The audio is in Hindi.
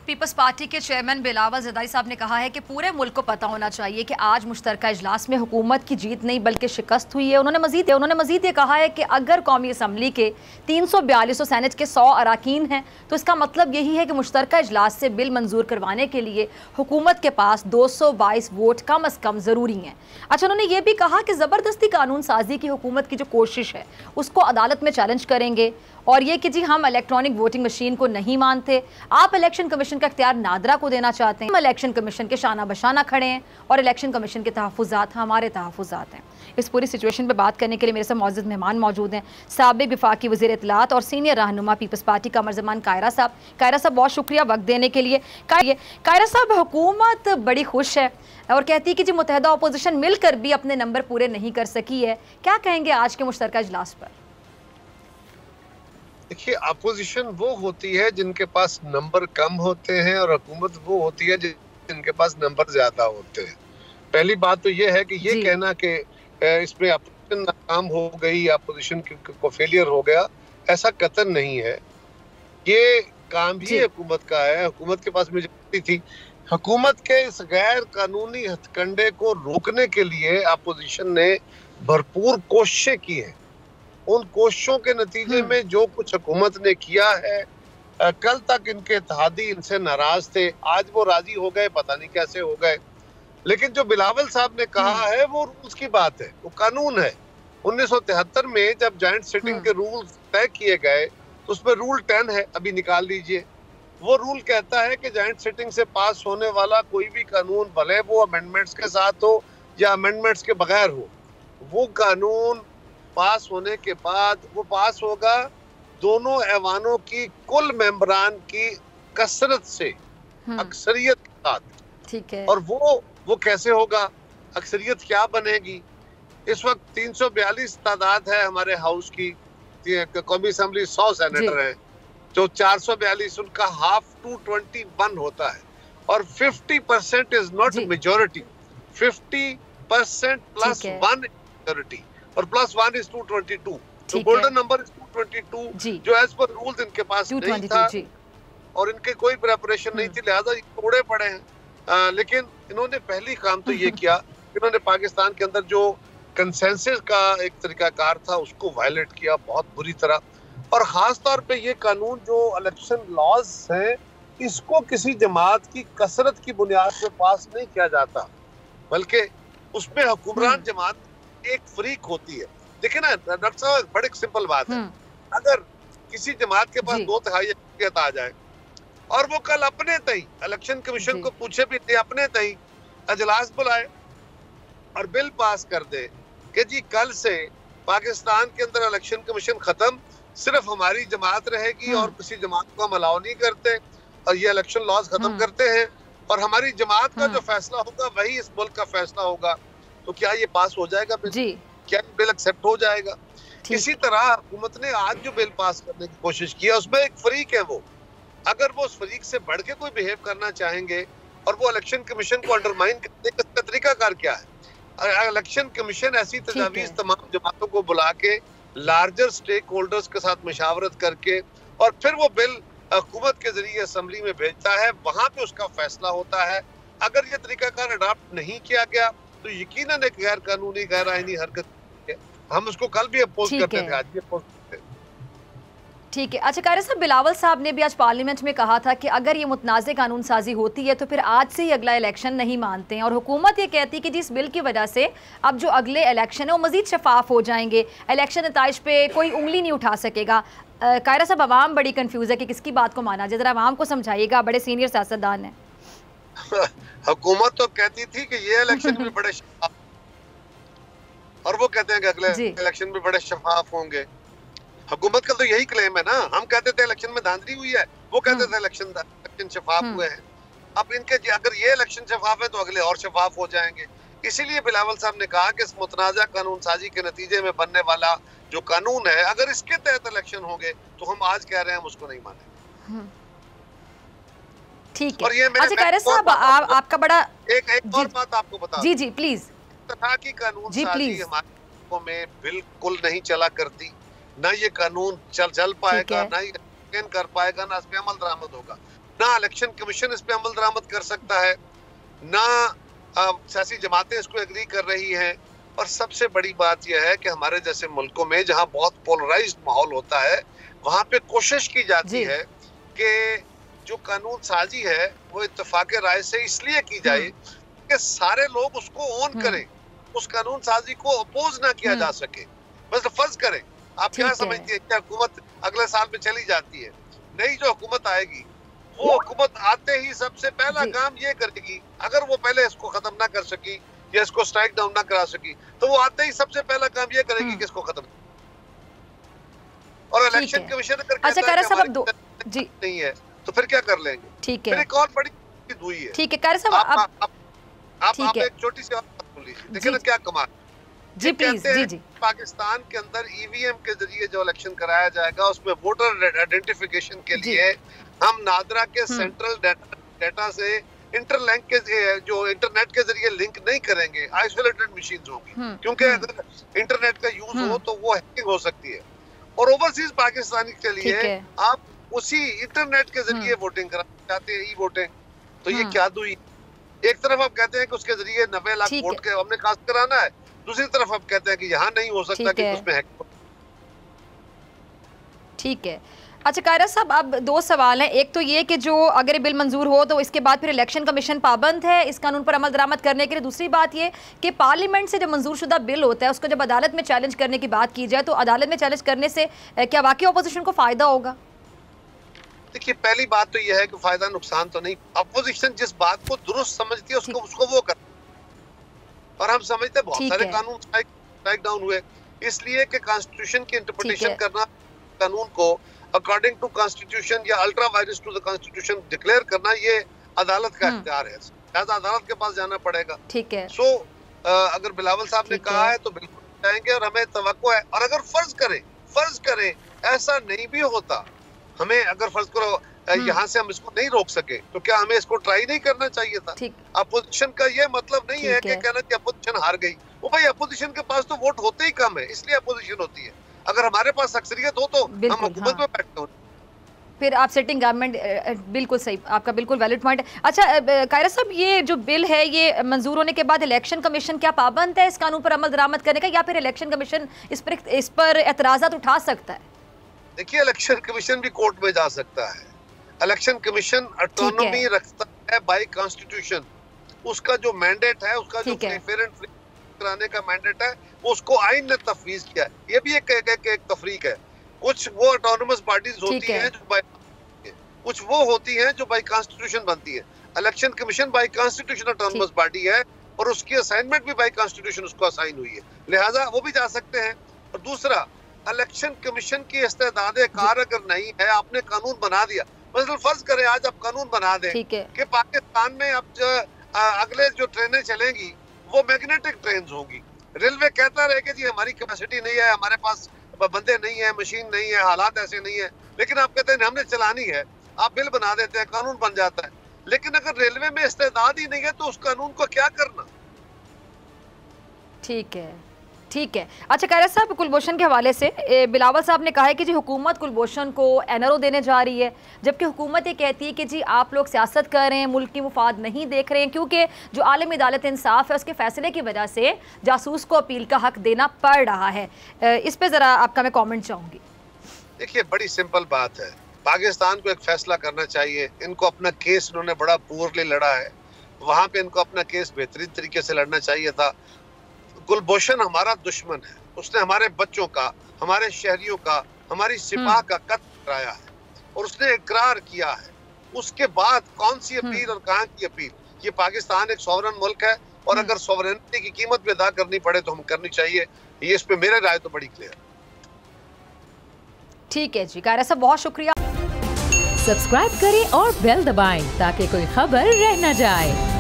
पीपल्स पार्टी के चेयरमैन बिलावल ज़रदारी साहब ने कहा है कि पूरे मुल्क को पता होना चाहिए कि आज मुश्तरका इजलास में हुकूमत की जीत नहीं बल्कि शिकस्त हुई है। उन्होंने मजीद ये कहा है कि अगर कौमी असम्बली के 342 और सेनेट के 100 अराकीन हैं तो इसका मतलब यही है कि मुश्तरका इजलास से बिल मंजूर करवाने के लिए हुकूमत के पास 222 वोट कम अज़ कम ज़रूरी हैं। अच्छा, उन्होंने ये भी कहा कि ज़बरदस्ती कानून साजी की हुकूमत की जो कोशिश है उसको अदालत में चैलेंज करेंगे और ये कि जी हम इलेक्ट्रॉनिक वोटिंग मशीन को नहीं मानते, आप इलेक्शन कमीशन का इख्तियार नादरा को देना चाहते हैं। हम इलेक्शन कमीशन के शाना बशाना खड़े हैं और इलेक्शन कमीशन के तहफ़्फ़ुज़ात हमारे तहफ़्फ़ुज़ात हैं। इस पूरी सिचुएशन पर बात करने के लिए मेरे साथ मौजूद मेहमान मौजूद हैं साबिक़ वफाकी वज़ीर इत्तलात और सीनियर रहनुमा पीपल्स पार्टी कमर ज़मान कायरा साहब। कायरा साहब, बहुत शुक्रिया वक्त देने के लिए। कायरा साहब, हुकूमत बड़ी खुश है और कहती है कि जी मुत्तहदा अपोजिशन मिलकर भी अपने नंबर पूरे नहीं कर सकी है, क्या कहेंगे आज के मुश्तरका इजलास पर? देखिए, अपोजिशन वो होती है जिनके पास नंबर कम होते हैं और हुकूमत वो होती है जिनके पास नंबर ज्यादा होते हैं। पहली बात तो ये है कि ये कहना कि इसमें अपोजिशन नाकाम हो गई, अपोजिशन को फेलियर हो गया, ऐसा कतई नहीं है। ये काम भी हुकूमत का है, हुकूमत के पास मेजॉरिटी थी। हुकूमत के इस गैर कानूनी हथकंडे को रोकने के लिए अपोजिशन ने भरपूर कोशिशें की हैं। उन कोशिशों के नतीजे में जो कुछ हुकूमत ने किया है, कल तक इनके इत्तेहादी इनसे नाराज थे, आज वो राजी हो गए, पता नहीं कैसे हो गए। लेकिन जो बिलावल साहब ने कहा है वो रूल्स की बात है, वो कानून है। 1973 में जब जॉइंट सिटिंग के रूल्स तय किए गए तो उसमें रूल 10 है, अभी निकाल लीजिए। वो रूल कहता है कि जॉइंट सिटिंग से पास होने वाला कोई भी कानून, भले वो अमेंडमेंट्स के साथ हो या अमेंडमेंट्स के बगैर हो, वो कानून पास होने के बाद वो पास होगा दोनों ऐवानों की कुल मेंबरान की कसरत से, अक्सरियत के साथ। ठीक है। और वो कैसे होगा, अक्सरियत क्या बनेगी? इस वक्त 342 तादाद है हमारे हाउस की, कौमी असेंबली 100 सेनेटर हैं, जो 442 उनका हाफ 221 होता है और 50% is not majority, 50% plus 1 majority और प्लस 1 इज 222। तो गोल्डन नंबर इज 222 जो एज पर रूल्स इनके पास नहीं था और इनके कोई प्रिपरेशन नहीं थी, लिहाजा तोड़े पड़े हैं। लेकिन इन्होंने पहली काम तो ये किया, इन्होंने पाकिस्तान के अंदर जो कंसेंसस का एक तरीकाकार था उसको वायलेट किया बहुत बुरी तरह। और खास तौर पे ये कानून जो इलेक्शन लॉज हैं, इसको किसी जमात की कसरत की बुनियाद पे पास नहीं किया जाता, बल्कि उसमें हुक्मरान जमात एक फरीक होती है। देखिए ना डॉक्टर साहब, बड़ी सिंपल बात है, अगर किसी जमात के पास 2/3 अक्सरियत आ जाए और वो कल अपने तई इलेक्शन कमीशन को पूछे भी थे, अपने तई अजलास बुलाए और बिल पास कर दे कि जी कल से पाकिस्तान के अंदर इलेक्शन कमीशन खत्म, सिर्फ हमारी जमात रहेगी और किसी जमात को हम अलाउ नहीं करते और ये इलेक्शन लॉज खत्म करते हैं और हमारी जमात का जो फैसला होगा वही इस मुल्क का फैसला होगा, तो क्या ये पास हो जाएगा बिल? क्या बिल एक्सेप्ट हो जाएगा? इसी तरह हुकूमत ने आज जो बिल पास करने की कोशिश की है उसमें एक फरीक है, वो अगर वो उस फरीक से बढ़ के कोई बिहेव करना चाहेंगे और वो इलेक्शन कमीशन को अंडरमाइन करने का तरीकाकार क्या है? इलेक्शन कमीशन ऐसी तजावीज तमाम जमातों को बुला के लार्जर स्टेक होल्डर्स के साथ मशावरत करके और फिर वो बिल हुकूमत के जरिए असेंबली में भेजता है, वहां पे उसका फैसला होता है। अगर ये तरीकाकार अडॉप्ट नहीं किया गया तो यकीनन एक गैर कानूनी गैर आईनी हरकत है। हम उसको कल भी अपोज करते थे, आज भी अपोज करते हैं। ठीक है। अच्छा कायरा साहब, बिलावल साहब ने भी आज पार्लियामेंट में कहा था कि अगर ये मुतनाज़े कानून साजी होती है तो फिर आज से ही अगला इलेक्शन नहीं मानते हैं और हुकूमत ये कहती है कि जिस बिल की वजह से अब जो अगले इलेक्शन है वो मजीद शफाफ हो जाएंगे, इलेक्शन नताइज पे कोई उंगली नहीं उठा सकेगा। कायरा साहब, अवाम बड़ी कंफ्यूज है कि किसकी बात को माना जाए, जरा अवाम को समझाइएगा, बड़े सीनियर सियासतदान हैं। हुकूमत तो कहती थी कि ये इलेक्शन भी बड़े शफाफ, और वो कहते हैं कि अगले इलेक्शन भी बड़े शफाफ होंगे। हुकूमत का तो यही क्लेम है ना, हम कहते थे इलेक्शन में धांधली हुई है, वो कहते थे इलेक्शन शफाफ हुए हैं। अब इनके अगर ये इलेक्शन शफाफ है तो अगले और शफाफ हो जाएंगे। इसीलिए बिलावल साहब ने कहा कि इस मुतनाज़ा कानून साजी के नतीजे में बनने वाला जो कानून है, अगर इसके तहत इलेक्शन होंगे तो हम आज कह रहे हैं हम उसको नहीं मानेंगे। ठीक है। और ये अच्छा कायरा साहब, आपका बड़ा एक और बात आपको बता, जी प्लीज, तरह की कानून साजी हमारे में बिल्कुल नहीं चला करती, ना ये कानून चल पाएगा, ना ही कर पाएगा, ना इस पे अमल दरामद होगा। ना इलेक्शन कमीशन इस पे अमल दरामद कर सकता है, ना सियासी जमातें इसको एग्री कर रही हैं। और सबसे बड़ी बात यह है कि हमारे जैसे मुल्कों में जहां बहुत पोलराइज्ड माहौल होता है, वहां पे कोशिश की जाती है कि जो कानून साजी है वो इत्तेफाक राय से इसलिए की जाए कि सारे लोग उसको ऑन करें, उस कानून साजी को अपोज ना किया जा सके। बस फर्ज करें, आप क्या समझती है कि हुकूमत अगले साल में चली जाती है, नई जो हुकूमत आएगी वो हुकूमत आते ही सबसे पहला काम ये करेगी, अगर वो पहले इसको खत्म ना कर सकी या इसको स्ट्राइक डाउन ना करा सकी, तो वो आते ही सबसे पहला काम ये करेगी कि इसको खत्म। और इलेक्शन कमीशन अगर कहता है कि नहीं है तो फिर क्या कर लेंगे? ठीक है, फिर एक और बड़ी चीज हुई है। ठीक है कारी साहब, आप एक छोटी सी बात सुन लीजिए, देखिए ना क्या कमाल जी, प्लीज जी। पाकिस्तान के अंदर ईवीएम के जरिए जो इलेक्शन कराया जाएगा उसमें वोटर आइडेंटिफिकेशन के लिए हम नादरा के सेंट्रल डाटा से इंटरलिंक के जो इंटरनेट के जरिए लिंक नहीं करेंगे, आइसोलेटेड मशीन्स होंगी, क्योंकि अगर इंटरनेट का यूज हो तो वो हैकिंग हो सकती है। और ओवरसीज पाकिस्तानी के लिए आप उसी इंटरनेट के जरिए वोटिंग कराना चाहते हैं, ई वोटिंग। तो ये क्या दुई, एक तरफ आप कहते हैं कि उसके जरिए 90 लाख वोट के हमने कास्ट कराना है, दूसरी तरफ आप कहते हैं कि यहाँ नहीं हो सकता कि उसमें हैक। ठीक है, अच्छा कायरा साहब, अब दो सवाल हैं। एक तो ये कि जो अगर बिल मंजूर हो तो इसके बाद फिर इलेक्शन कमीशन पाबंद है इस कानून पर अमल दरामद करने के लिए। दूसरी बात ये कि पार्लियामेंट से जो मंजूर शुदा बिल होता है उसको जब अदालत में चैलेंज करने की बात की जाए तो अदालत में चैलेंज करने से क्या वाकई अपोजिशन को फायदा होगा? देखिए, पहली बात तो यह है कि फायदा नुकसान तो नहीं, अपोजिशन जिस बात को दुरुस्त समझती है उसको वो कर, और हम समझते हैं बहुत सारे कानून स्ट्राइक डाउन हुए इसलिए कि कॉन्स्टिट्यूशन की इंटरप्रिटेशन करना, कानून को अकॉर्डिंग टू कॉन्स्टिट्यूशन या ultra vires to the constitution declare करना ये अदालत का इख्तियार है, लिहाजा अदालत के पास जाना पड़ेगा। ठीक है, सो अगर बिलावल साहब ने कहा है तो बिल्कुल जाएंगे और हमें तवक्को है। और अगर फर्ज करें ऐसा नहीं भी होता, हमें अगर फर्ज करो यहाँ से हम इसको नहीं रोक सके तो क्या हमें इसको ट्राई नहीं करना चाहिए था? अपोजिशन का ये मतलब नहीं है कि कहना कि अपोजिशन हार गई। वो भाई अपोजिशन के पास तो वोट होते ही कम है, इसलिए अपोजिशन होती है। अगर हमारे पास अक्सरियत हो तो हम हुकूमत में बैठते हो, फिर आप सिटिंग गवर्नमेंट। बिल्कुल सही, आपका बिल्कुल वैलिड पॉइंट है। अच्छा कायरा साहब, ये जो बिल है ये मंजूर होने के बाद इलेक्शन कमीशन क्या पाबंद है इस कानून पर अमल दरामद करने का, या फिर इलेक्शन कमीशन इस पर एतराज़ात उठा सकता है? देखिए, इलेक्शन कमीशन भी कोर्ट में जा सकता है। इलेक्शन कमीशन ऑटोनॉमी रखता है बाय कॉन्स्टिट्यूशन, उसका जो मैंडेट है, उसका जो फेयर एंड फ्री कराने का मैंडेट है, वो उसको आइन ने तफवीज किया है। ये भी एक तफरीक है। कुछ वो ऑटोनोमस पार्टीज होती हैं जो बाय, कुछ वो होती हैं जो बाय कॉन्स्टिट्यूशन बनती है। Election commission by constitution autonomous party है और उसकी असाइनमेंट भी बाय कॉन्स्टिट्यूशन उसको असाइन हुई है, लिहाजा वो भी जा सकते हैं। और दूसरा, इलेक्शन कमीशन की इस्तेदाद कार अगर नहीं है, आपने कानून बना दिया, मतलब फर्ज करें आज आप कानून बना दें कि पाकिस्तान में अब अगले जो ट्रेनें चलेंगी वो मैग्नेटिक ट्रेन होंगी, रेलवे कहता रहे कि जी हमारी कैपेसिटी नहीं है, हमारे पास बंदे नहीं है, मशीन नहीं है, हालात ऐसे नहीं है, लेकिन आप कहते हैं हमने चलानी है, आप बिल बना देते हैं, कानून बन जाता है। लेकिन अगर रेलवे में इस्तेदाद ही नहीं है तो उस कानून को क्या करना? ठीक है। अच्छा कायरा साहब, कुलभूषण के हवाले से बिलावल साहब ने कहा है कि जी हुकूमत कुलभूषण को एनआरओ देने जा रही है, जबकि हुकूमत ये कहती है कि जी आप लोग सियासत कर रहे हैं, मुल्क की मुफाद नहीं देख रहे हैं, क्योंकि जो आलमी अदालत इंसाफ है उसके फैसले की वजह से जासूस को अपील का हक देना पड़ रहा है। इस पर ज़रा आपका मैं कॉमेंट चाहूँगी। देखिए, बड़ी सिंपल बात है, पाकिस्तान को एक फैसला करना चाहिए। इनको अपना केस इन्होंने बड़ा पुअरली लड़ा है, वहाँ पे इनको अपना केस बेहतरीन तरीके से लड़ना चाहिए था। कुलभूषण हमारा दुश्मन है, उसने हमारे बच्चों का, हमारे शहरियों का, हमारी सिपाह का कत्ल कराया है और उसने इकरार किया है। उसके बाद कौन सी अपील और कहाँ की अपील? ये पाकिस्तान एक सॉवरन मुल्क है और अगर सॉवरेनिटी की कीमत भी अदा करनी पड़े तो हम करनी चाहिए। ये इस पे मेरे राय तो बड़ी क्लियर। ठीक है जी, कायरा साहब बहुत शुक्रिया। सब्सक्राइब करें और बेल दबाएं ताकि कोई खबर रह न जाए।